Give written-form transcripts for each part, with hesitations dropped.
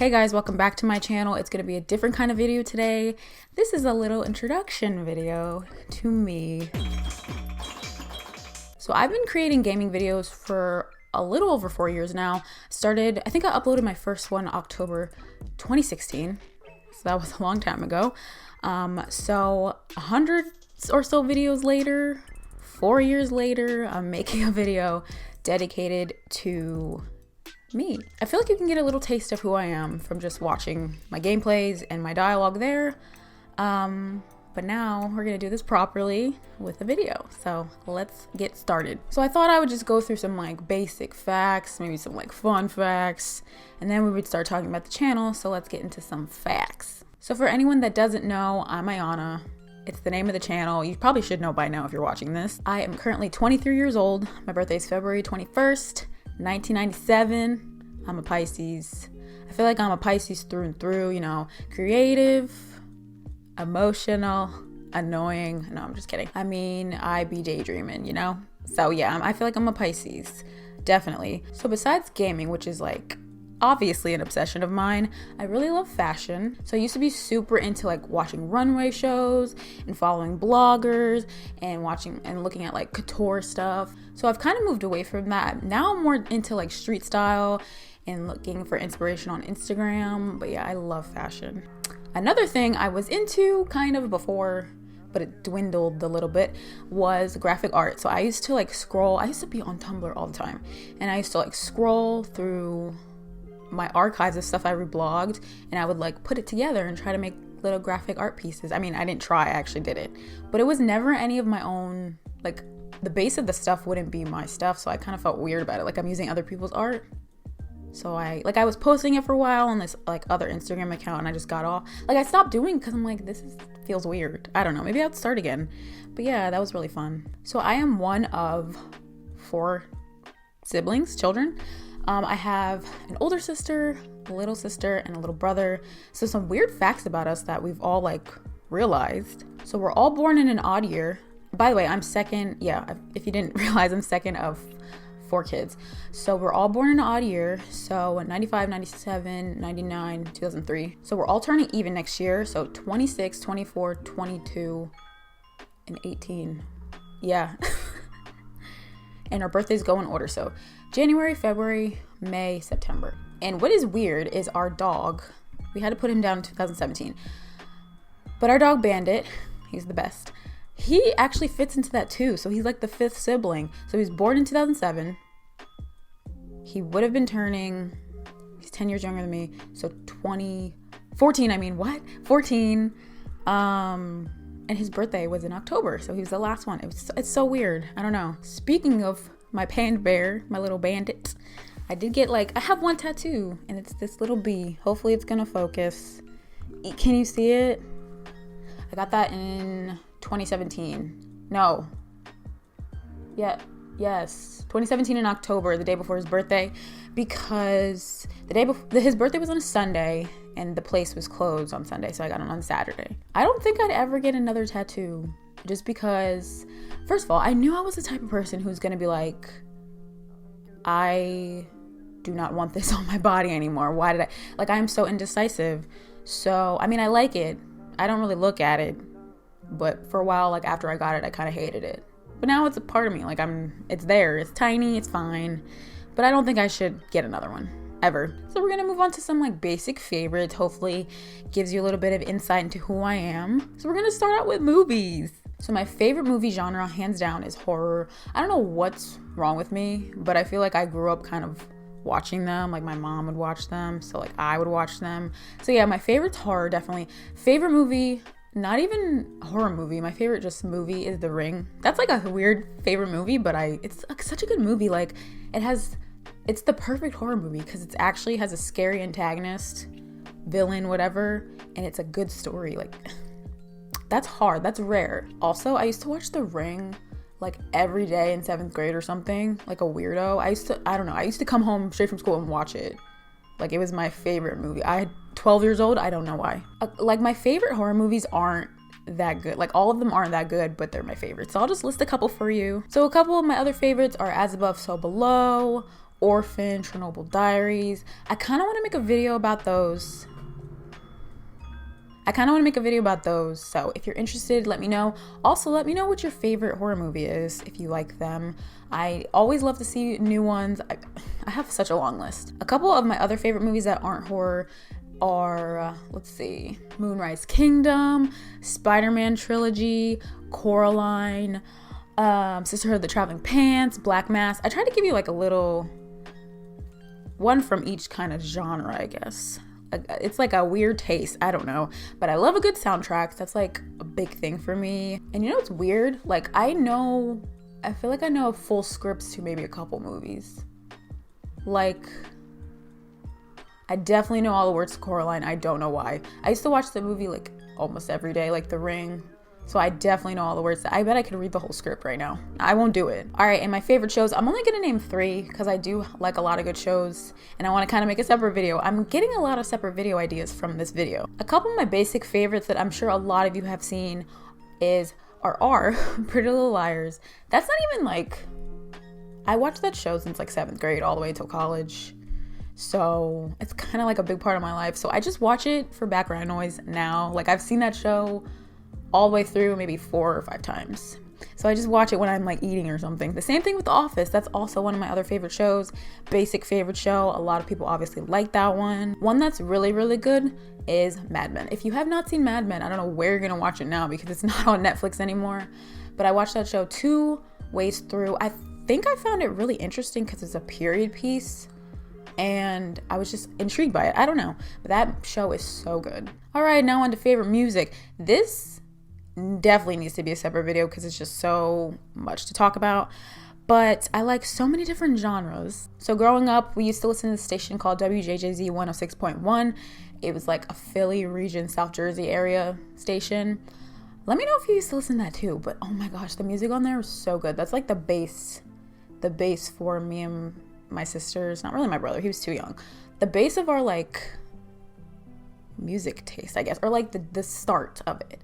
Hey guys, welcome back to my channel. It's going to be a different kind of video today. This is a little introduction video to me. So I've been creating gaming videos for a little over 4 years now. I think I uploaded my first one October 2016. So that was a long time ago. So 100 or so videos later, 4 years later, I'm making a video dedicated to me. I feel like you can get a little taste of who I am from just watching my gameplays and my dialogue there. But now we're gonna do this properly with a video. So let's get started. So I thought I would just go through some like basic facts, maybe some like fun facts, and then we would start talking about the channel. So let's get into some facts. So for anyone that doesn't know, I'm Ayanna. It's the name of the channel. You probably should know by now if you're watching this. I am currently 23 years old. My birthday is February 21st. 1997. I'm a Pisces. I feel like I'm a Pisces through and through, you know, creative, emotional, annoying. No, I'm just kidding. I mean, I be daydreaming, you know? So yeah, I feel like I'm a Pisces, definitely. So besides gaming, which is like obviously an obsession of mine, I really love fashion. So I used to be super into like watching runway shows and following bloggers and watching and looking at like couture stuff. So I've kind of moved away from that. Now I'm more into like street style and looking for inspiration on Instagram. But yeah, I love fashion. Another thing I was into kind of before, but it dwindled a little bit, was graphic art. So I used to like scroll. I used to be on Tumblr all the time, and I used to like scroll through my archives of stuff I reblogged, and I would like put it together and try to make little graphic art pieces. I mean, I didn't try, I actually did it, but it was never any of my own. Like the base of the stuff wouldn't be my stuff, so I kind of felt weird about it. Like I'm using other people's art. So I was posting it for a while on this like other Instagram account, and I just got off. Like I stopped doing because I'm like, feels weird. I don't know, maybe I'll start again. But yeah, that was really fun. So I am one of 4 children. I have an older sister, a little sister, and a little brother. So some weird facts about us that we've all like realized. So we're all born in an odd year. By the way, I'm second. Yeah, if you didn't realize, I'm second of 4 kids. So we're all born in an odd year. So 95, 97, 99, 2003. So we're all turning even next year. So 26, 24, 22, and 18. Yeah. And our birthdays go in order. So January, February, May, September. And what is weird is our dog, we had to put him down in 2017. But our dog Bandit, he's the best. He actually fits into that too. So he's like the 5th sibling. So he was born in 2007. He would have been turning, he's 10 years younger than me. So 14. And his birthday was in October. So he was the last one. It's so weird. I don't know. Speaking of my panda bear, my little bandit, I did get I have one tattoo, and it's this little bee. Hopefully it's gonna focus. Can you see it? I got that in 2017. No. Yeah. Yes. 2017 in October, the day before his birthday, because the day before his birthday was on a Sunday, and the place was closed on Sunday, so I got it on Saturday. I don't think I'd ever get another tattoo, just because, first of all, I knew I was the type of person who's gonna be like, I do not want this on my body anymore. Why did I am so indecisive. So, I mean, I like it. I don't really look at it, but for a while, after I got it, I kind of hated it. But now it's a part of me. It's there. It's tiny. It's fine. But I don't think I should get another one. Ever. So we're gonna move on to some basic favorites. Hopefully gives you a little bit of insight into who I am. So we're gonna start out with movies. So my favorite movie genre, hands down, is horror. I don't know what's wrong with me, but I feel like I grew up kind of watching them. Like my mom would watch them, so I would watch them. So yeah, my favorite's horror, definitely. Favorite movie, not even a horror movie. My favorite just movie is The Ring. That's a weird favorite movie, but it's such a good movie. It's the perfect horror movie because it actually has a scary antagonist, villain, whatever, and it's a good story. That's hard. That's rare. Also, I used to watch The Ring every day in 7th grade or something, like a weirdo. I used to come home straight from school and watch it. It was my favorite movie. I had 12 years old. I don't know why. My favorite horror movies aren't that good. All of them aren't that good, but they're my favorites. So I'll just list a couple for you. So a couple of my other favorites are As Above, So Below, Orphan, Chernobyl Diaries. I kind of want to make a video about those. So if you're interested, let me know. Also, let me know what your favorite horror movie is, if you like them. I always love to see new ones. I have such a long list. A couple of my other favorite movies that aren't horror are, let's see, Moonrise Kingdom, Spider-Man Trilogy, Coraline, Sisterhood of the Traveling Pants, Black Mass. I tried to give you like a little one from each kind of genre, I guess. It's like a weird taste, I don't know, but I love a good soundtrack. That's like a big thing for me. And you know what's weird? Like I feel like I know full scripts to maybe a couple movies. Like I definitely know all the words to Coraline. I don't know why. I used to watch the movie like almost every day, like The Ring. So I definitely know all the words. I bet I could read the whole script right now. I won't do it. All right, and my favorite shows, I'm only gonna name 3 because I do like a lot of good shows and I wanna kind of make a separate video. I'm getting a lot of separate video ideas from this video. A couple of my basic favorites that I'm sure a lot of you have seen are Pretty Little Liars. That's not even like, I watched that show since like 7th grade all the way till college. So it's kind of like a big part of my life. So I just watch it for background noise now. Like I've seen that show all the way through maybe 4 or 5 times. So I just watch it when I'm like eating or something. The same thing with The Office. That's also one of my other favorite shows. Basic favorite show. A lot of people obviously like that one. One that's really, really good is Mad Men. If you have not seen Mad Men, I don't know where you're gonna watch it now because it's not on Netflix anymore. But I watched that show 2 ways through. I think I found it really interesting because it's a period piece and I was just intrigued by it. I don't know, but that show is so good. All right, now on to favorite music. This definitely needs to be a separate video because it's just so much to talk about, but I like so many different genres. So growing up, we used to listen to this station called WJJZ 106.1. It was like a Philly region, South Jersey area station. Let me know if you used to listen to that too, but oh my gosh, the music on there is so good. That's like the base for me and my sisters, not really my brother, he was too young. The base of our like music taste, I guess, or like the start of it.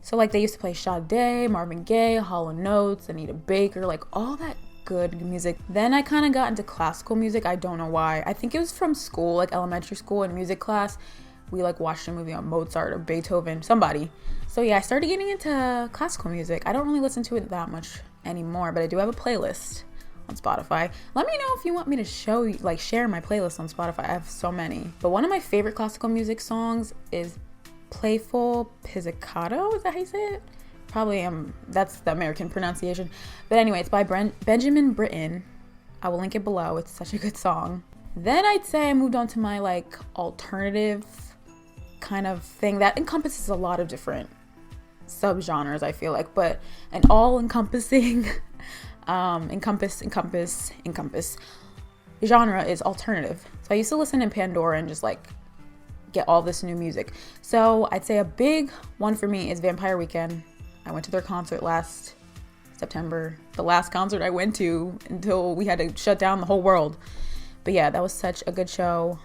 So like they used to play Sade, Marvin Gaye, Hall & Oates, Anita Baker, like all that good music. Then I kind of got into classical music. I don't know why. I think it was from school, like elementary school and music class. We like watched a movie on Mozart or Beethoven, somebody. So yeah, I started getting into classical music. I don't really listen to it that much anymore, but I do have a playlist on Spotify. Let me know if you want me to share my playlist on Spotify. I have so many. But one of my favorite classical music songs is Playful Pizzicato. Is that how you say it? Probably that's the American pronunciation. But anyway, it's by Benjamin Britten. I will link it below. It's such a good song. Then I'd say I moved on to my like alternative kind of thing that encompasses a lot of different subgenres, I feel like, but an all-encompassing encompass genre is alternative. So I used to listen to Pandora and just like get all this new music. So I'd say a big one for me is Vampire Weekend. I went to their concert last September, the last concert I went to until we had to shut down the whole world. But yeah, that was such a good show.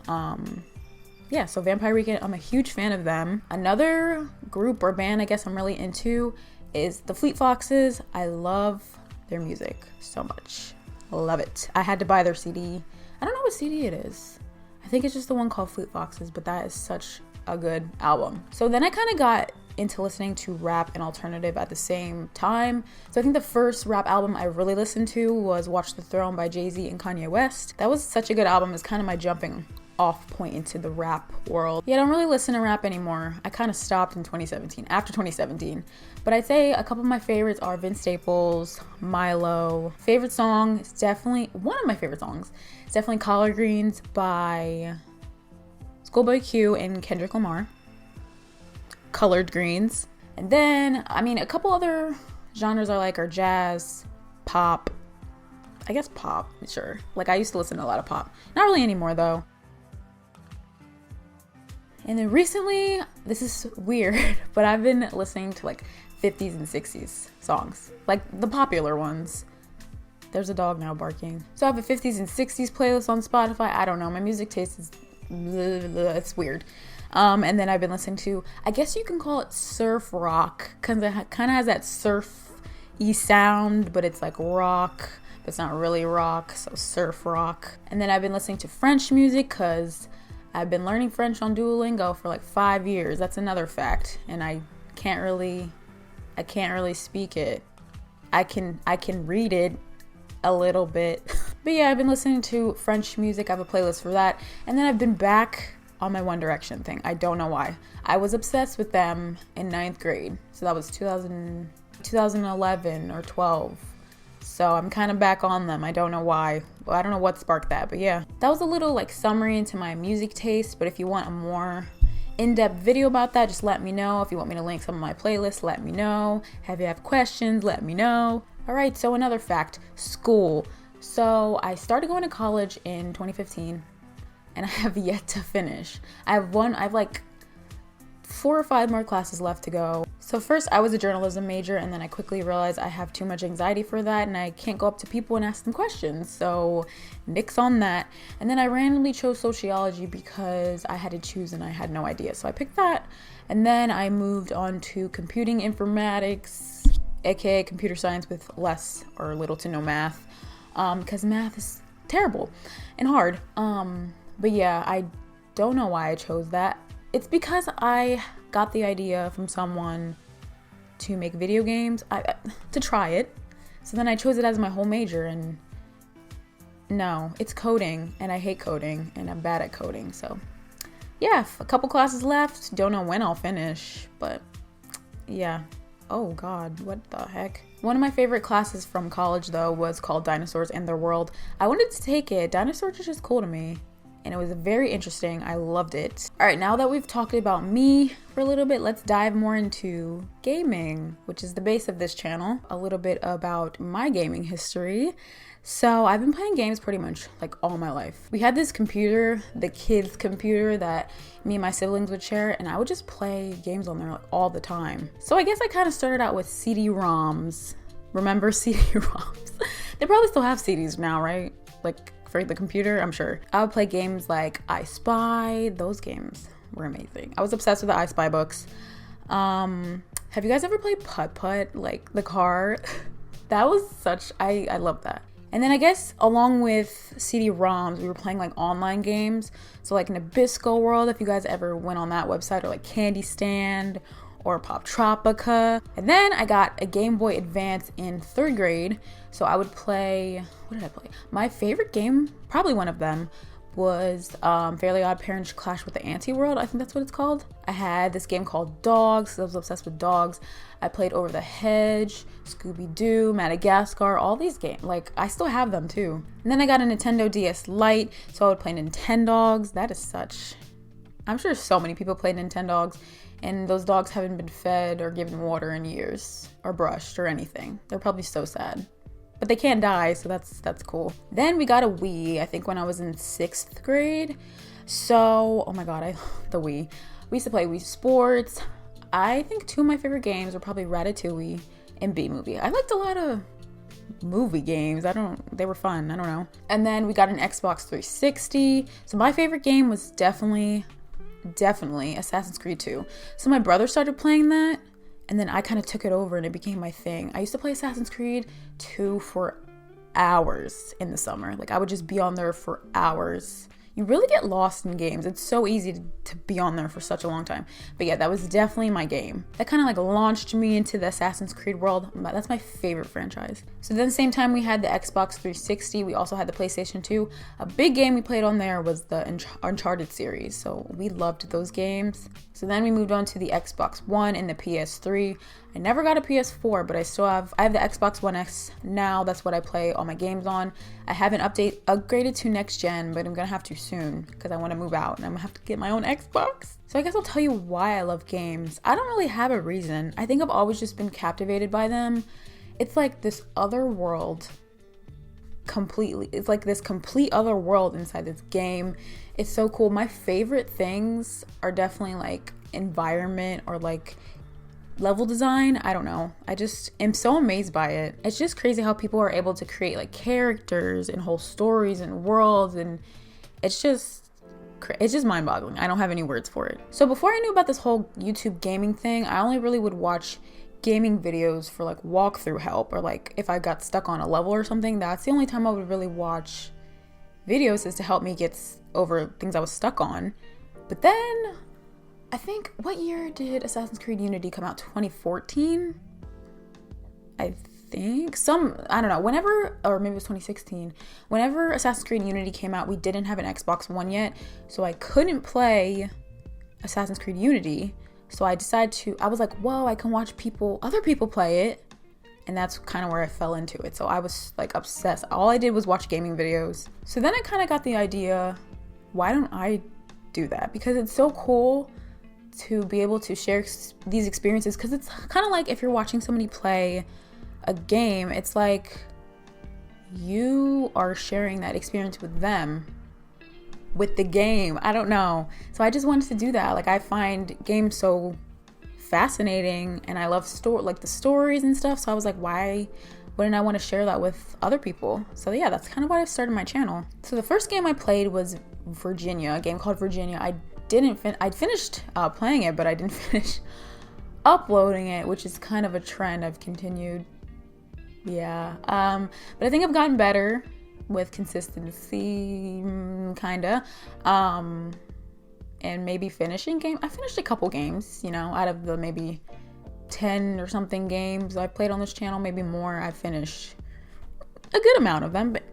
Yeah, so Vampire Weekend, I'm a huge fan of them. Another group or band I guess I'm really into is the Fleet Foxes. I love their music so much. Love it. I had to buy their CD. I don't know what CD it is. I think it's just the one called Fleet Foxes, but that is such a good album. So then I kind of got into listening to rap and alternative at the same time. So I think the first rap album I really listened to was Watch the Throne by Jay-Z and Kanye West. That was such a good album. It's kind of my jumping off point into the rap world. Yeah, I don't really listen to rap anymore. I kind of stopped in 2017, after 2017. But I'd say a couple of my favorites are Vince Staples, Milo. Favorite song is definitely, one of my favorite songs is definitely Collard Greens by Schoolboy Q and Kendrick Lamar. Colored Greens. And then, I mean, a couple other genres I like are jazz, pop. I guess pop, sure. Like I used to listen to a lot of pop. Not really anymore though. And then recently, this is weird, but I've been listening to like 50s and 60s songs, like the popular ones. There's a dog now barking. So I have a 50s and 60s playlist on Spotify. I don't know, my music taste is, it's weird. And then I've been listening to, I guess you can call it surf rock, because it kind of has that surf-y sound, but it's like rock. it's not really rock, so surf rock. And then I've been listening to French music because I've been learning French on Duolingo for like 5 years. That's another fact. And I can't really speak it. I can read it a little bit. But yeah, I've been listening to French music. I have a playlist for that. And then I've been back on my One Direction thing. I don't know why. I was obsessed with them in 9th grade. So that was 2011 or 12. So I'm kind of back on them. I don't know why. Well, I don't know what sparked that, but yeah. That was a little like summary into my music taste, but if you want a more in-depth video about that, just let me know. If you want me to link some of my playlists, let me know. If you have questions, let me know. All right, so another fact, school. So I started going to college in 2015 and I have yet to finish. I have like 4 or 5 more classes left to go. So first I was a journalism major, and then I quickly realized I have too much anxiety for that and I can't go up to people and ask them questions. So nix on that. And then I randomly chose sociology because I had to choose and I had no idea. So I picked that. And then I moved on to computing informatics, aka computer science with less or little to no math, because math is terrible and hard. But yeah, I don't know why I chose that. It's because I got the idea from someone to make video games, to try it. So then I chose it as my whole major, and no, it's coding, and I hate coding, and I'm bad at coding. So yeah, a couple classes left. Don't know when I'll finish, but yeah. Oh God, what the heck? One of my favorite classes from college though was called Dinosaurs and Their World. I wanted to take it. Dinosaurs are just cool to me. And it was very interesting. I loved it. All right, now that we've talked about me for a little bit, let's dive more into gaming, which is the base of this channel. A little bit about my gaming history. So I've been playing games pretty much like all my life. We had this computer, the kids' computer, that me and my siblings would share, and I would just play games on there like all the time. So I guess I kind of started out with CD-ROMs. Remember CD-ROMs? They probably still have CDs now, right? Like for the computer, I'm sure. I would play games like I Spy. Those games were amazing. I was obsessed with the I Spy books. Have you guys ever played Putt Putt, like the car? That was such, I love that. And then I guess along with CD-ROMs, we were playing like online games. So like Nabisco World, if you guys ever went on that website, or like Candy Stand or Pop Tropica. And then I got a Game Boy Advance in 3rd grade. So I would play, what did I play? My favorite game, probably one of them, was Fairly Odd Parents Clash with the Anti-World. I think that's what it's called. I had this game called Dogs. I was obsessed with dogs. I played Over the Hedge, Scooby-Doo, Madagascar, all these games. Like, I still have them too. And then I got a Nintendo DS Lite, so I would play Nintendogs. That is such, I'm sure so many people play Nintendogs, and those dogs haven't been fed or given water in years, or brushed or anything. They're probably so sad. But they can't die, so that's cool. Then we got a Wii, I think when I was in 6th grade. So, oh my God, I love the Wii. We used to play Wii Sports. I think 2 of my favorite games were probably Ratatouille and B-Movie. I liked a lot of movie games. They were fun, I don't know. And then we got an Xbox 360. So my favorite game was definitely Assassin's Creed 2. So my brother started playing that, and then I kind of took it over and it became my thing. I used to play Assassin's Creed 2 for hours in the summer. Like, I would just be on there for hours. You really get lost in games. It's so easy to be on there for such a long time. But yeah, that was definitely my game. That kind of like launched me into the Assassin's Creed world. That's my favorite franchise. So then same time we had the Xbox 360, we also had the PlayStation 2. A big game we played on there was the Uncharted series. So we loved those games. So then we moved on to the Xbox One and the PS3. I never got a PS4, but I have the Xbox One X now. That's what I play all my games on. I haven't upgraded to next gen, but I'm gonna have to soon because I want to move out and I'm gonna have to get my own Xbox. So I guess I'll tell you why I love games. I don't really have a reason. I think I've always just been captivated by them. It's like this other world completely. It's like this complete other world inside this game. It's so cool. My favorite things are definitely like environment or like level design. I don't know. I just am so amazed by it. It's just crazy how people are able to create like characters and whole stories and worlds, and it's just mind-boggling. I don't have any words for it. So before I knew about this whole YouTube gaming thing, I only really would watch gaming videos for like walkthrough help, or like if I got stuck on a level or something. That's the only time I would really watch videos, is to help me get over things I was stuck on. But then I think, what year did Assassin's Creed Unity come out? 2014? I think. I don't know. Whenever, or maybe it was 2016. Whenever Assassin's Creed Unity came out, we didn't have an Xbox One yet. So I couldn't play Assassin's Creed Unity. So I was like, whoa, I can watch other people play it. And that's kind of where I fell into it. So I was like obsessed. All I did was watch gaming videos. So then I kind of got the idea, why don't I do that? Because it's so cool to be able to share these experiences. Because it's kind of like if you're watching somebody play a game, it's like you are sharing that experience with them, with the game. I don't know. So I just wanted to do that. Like, I find games so fascinating, and I love the stories and stuff. So I was like, why wouldn't I want to share that with other people? So yeah, that's kind of why I started my channel. So the first game I played was Virginia, a game called Virginia. I finished playing it, but I didn't finish uploading it, which is kind of a trend I've continued. Yeah. But I think I've gotten better with consistency, kinda. And maybe finishing game. I finished a couple games, out of the maybe 10 or something games I played on this channel, maybe more. I finished a good amount of them, but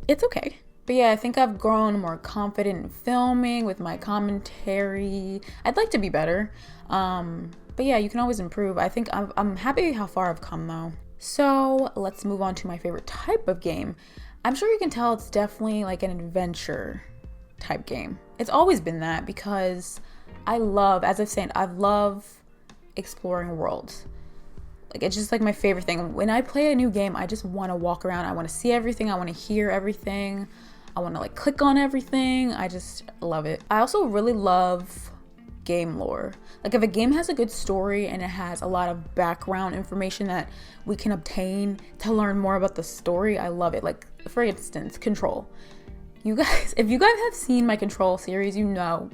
it's okay. But yeah, I think I've grown more confident in filming with my commentary. I'd like to be better. But yeah, you can always improve. I think I'm happy how far I've come though. So let's move on to my favorite type of game. I'm sure you can tell it's definitely like an adventure type game. It's always been that, because I love exploring worlds. Like, it's just like my favorite thing. When I play a new game, I just want to walk around. I want to see everything. I want to hear everything. I want to like click on everything. I just love it. I also really love game lore. Like, if a game has a good story and it has a lot of background information that we can obtain to learn more about the story, I love it. Like, for instance, Control. If you guys have seen my Control series, I'm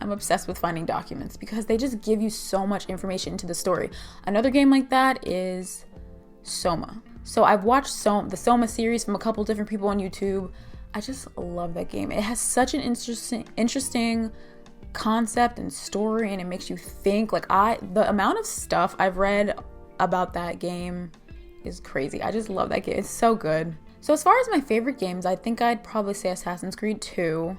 obsessed with finding documents, because they just give you so much information into the story. Another game like that is Soma. So I've watched the Soma series from a couple different people on YouTube. I just love that game. It has such an interesting concept and story, and it makes you think. Like, the amount of stuff I've read about that game is crazy. I just love that game. It's so good. So as far as my favorite games, I think I'd probably say Assassin's Creed 2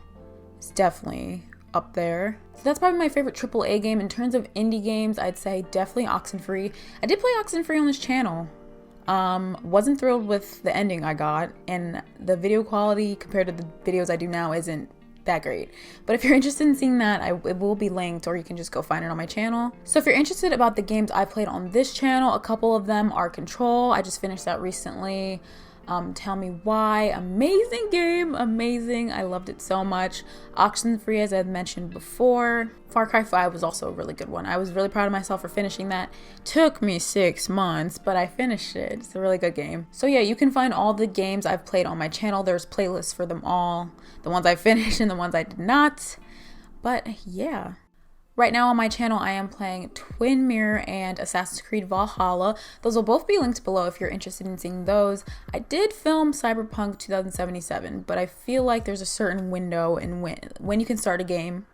is definitely up there. So that's probably my favorite AAA game. In terms of indie games, I'd say definitely Oxenfree. I did play Oxenfree on this channel. Wasn't thrilled with the ending I got, and the video quality compared to the videos I do now isn't that great. But if you're interested in seeing that, it will be linked, or you can just go find it on my channel. So if you're interested about the games I played on this channel, a couple of them are Control. I just finished that recently. Tell Me Why, amazing game, amazing. I loved it so much. Oxenfree, as I had mentioned before. Far Cry 5 was also a really good one. I was really proud of myself for finishing that. Took me 6 months, but I finished it. It's a really good game. So yeah, you can find all the games I've played on my channel. There's playlists for them all. The ones I finished and the ones I did not. But yeah. Right now on my channel, I am playing Twin Mirror and Assassin's Creed Valhalla. Those will both be linked below if you're interested in seeing those. I did film Cyberpunk 2077, but I feel like there's a certain window in when you can start a game,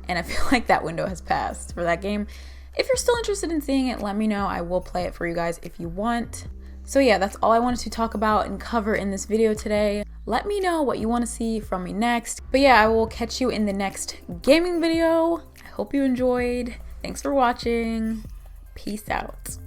and I feel like that window has passed for that game. If you're still interested in seeing it, let me know. I will play it for you guys if you want. So yeah, that's all I wanted to talk about and cover in this video today. Let me know what you want to see from me next. But yeah, I will catch you in the next gaming video. I hope you enjoyed. Thanks for watching. Peace out.